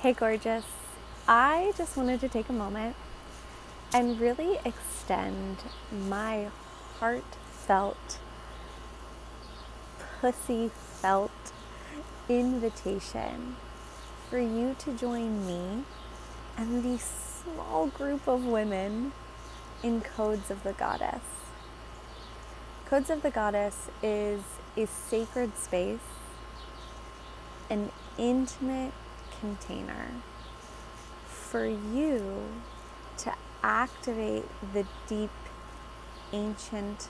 Hey, gorgeous. I just wanted to take a moment and really extend my heartfelt, pussy felt invitation for you to join me and the small group of women in Codes of the Goddess. Codes of the Goddess is a sacred space, an intimate container for you to activate the deep, ancient,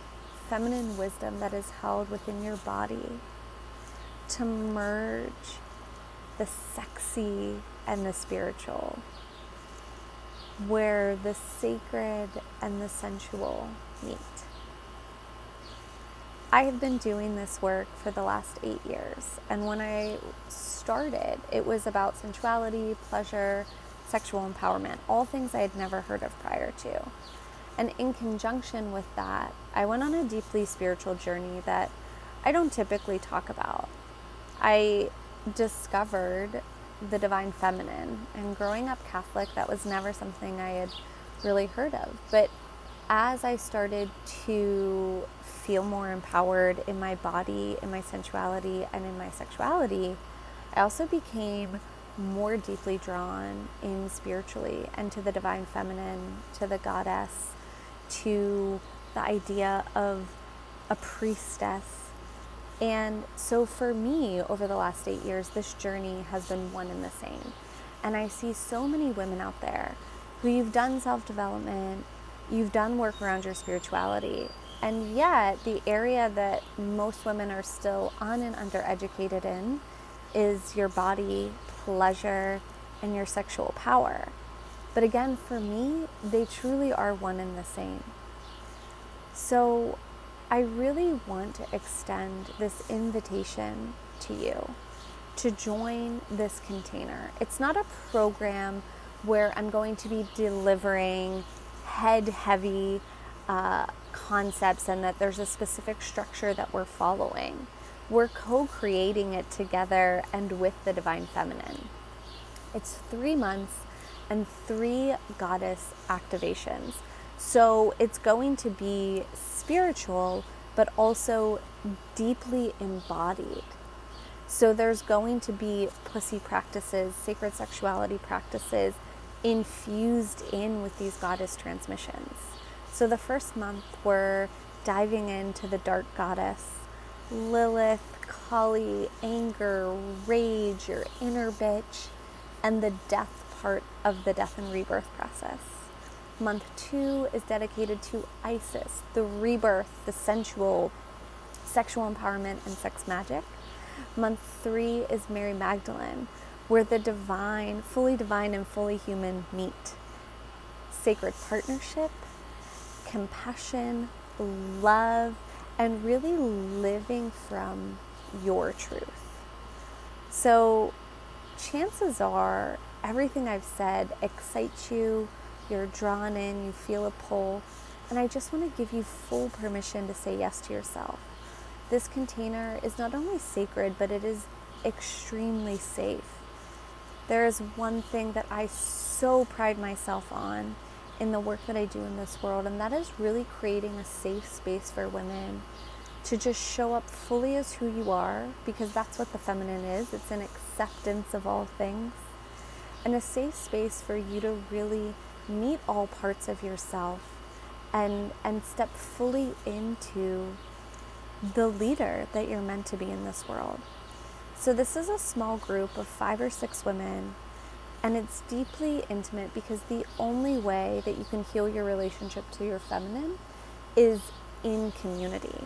feminine wisdom that is held within your body, to merge the sexy and the spiritual, where the sacred and the sensual meet. I have been doing this work for the last 8 years, and when I started, it was about sensuality, pleasure, sexual empowerment, all things I had never heard of prior to. And in conjunction with that, I went on a deeply spiritual journey that I don't typically talk about. I discovered the divine feminine, and growing up Catholic, that was never something I had really heard of. But as I started to feel more empowered in my body, in my sensuality, and in my sexuality, I also became more deeply drawn in spiritually and to the divine feminine, to the goddess, to the idea of a priestess. And so for me, over the last 8 years, this journey has been one and the same. And I see so many women out there who you've done self-development, you've done work around your spirituality, and yet the area that most women are still un- and undereducated in is your body, pleasure, and your sexual power. But again, for me, they truly are one and the same. So I really want to extend this invitation to you to join this container. It's not a program where I'm going to be delivering head-heavy concepts and that there's a specific structure that we're following. We're co-creating it together and with the divine feminine. It's 3 months and 3 goddess activations. So it's going to be spiritual, but also deeply embodied. So there's going to be pussy practices, sacred sexuality practices infused in with these goddess transmissions. So the first month, we're diving into the dark goddess, Lilith, Kali, anger, rage, your inner bitch, and the death part of the death and rebirth process. Month 2 is dedicated to Isis, the rebirth, the sensual, sexual empowerment, and sex magic. Month 3 is Mary Magdalene, where the divine and fully human meet. Sacred partnership, compassion, love, and really living from your truth. So chances are everything I've said excites you, you're drawn in, you feel a pull, and I just want to give you full permission to say yes to yourself. This container is not only sacred, but it is extremely safe. There is one thing that I so pride myself on in the work that I do in this world, and that is really creating a safe space for women to just show up fully as who you are, because that's what the feminine is. It's an acceptance of all things, and a safe space for you to really meet all parts of yourself and step fully into the leader that you're meant to be in this world. So this is a small group of 5 or 6 women, and it's deeply intimate because the only way that you can heal your relationship to your feminine is in community.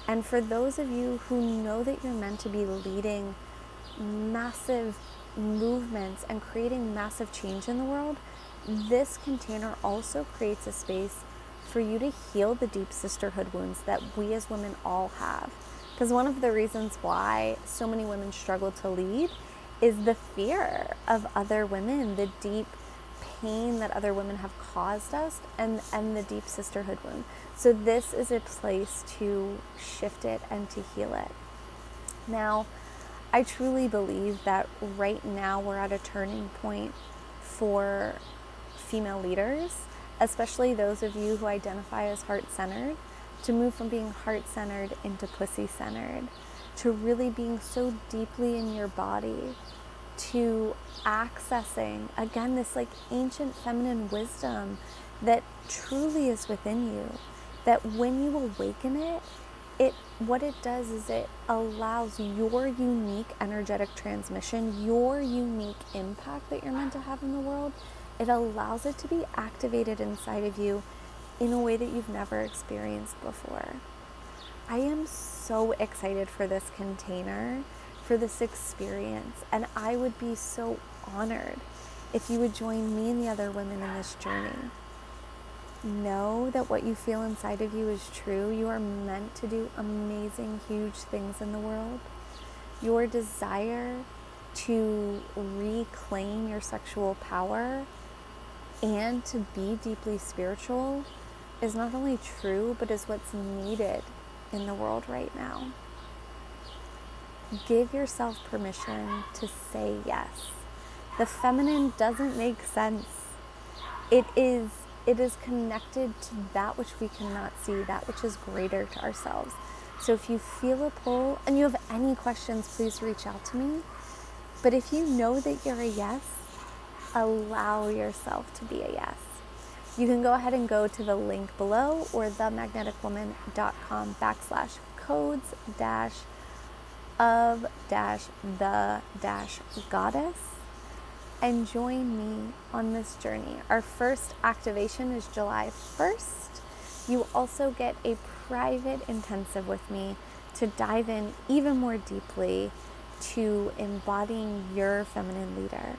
And for those of you who know that you're meant to be leading massive movements and creating massive change in the world, this container also creates a space for you to heal the deep sisterhood wounds that we as women all have. Because one of the reasons why so many women struggle to lead is the fear of other women, the deep pain that other women have caused us, and the deep sisterhood wound. So this is a place to shift it and to heal it. Now, I truly believe that right now we're at a turning point for female leaders, especially those of you who identify as heart-centered, to move from being heart-centered into pussy-centered, to really being so deeply in your body, to accessing, again, this like ancient feminine wisdom that truly is within you, that when you awaken it, what it does is it allows your unique energetic transmission, your unique impact that you're meant to have in the world, it allows it to be activated inside of you in a way that you've never experienced before. I am so excited for this container, for this experience, and I would be so honored if you would join me and the other women in this journey. Know that what you feel inside of you is true. You are meant to do amazing, huge things in the world. Your desire to reclaim your sexual power and to be deeply spiritual is not only true, but is what's needed in the world right now. Give yourself permission to say yes. The feminine doesn't make sense. It is connected to that which we cannot see, that which is greater to ourselves. So if you feel a pull and you have any questions, please reach out to me. But if you know that you're a yes, allow yourself to be a yes. You can go ahead and go to the link below or themagneticwoman.com/codes-of-the-goddess and join me on this journey. Our first activation is July 1st. You also get a private intensive with me to dive in even more deeply to embodying your feminine leader.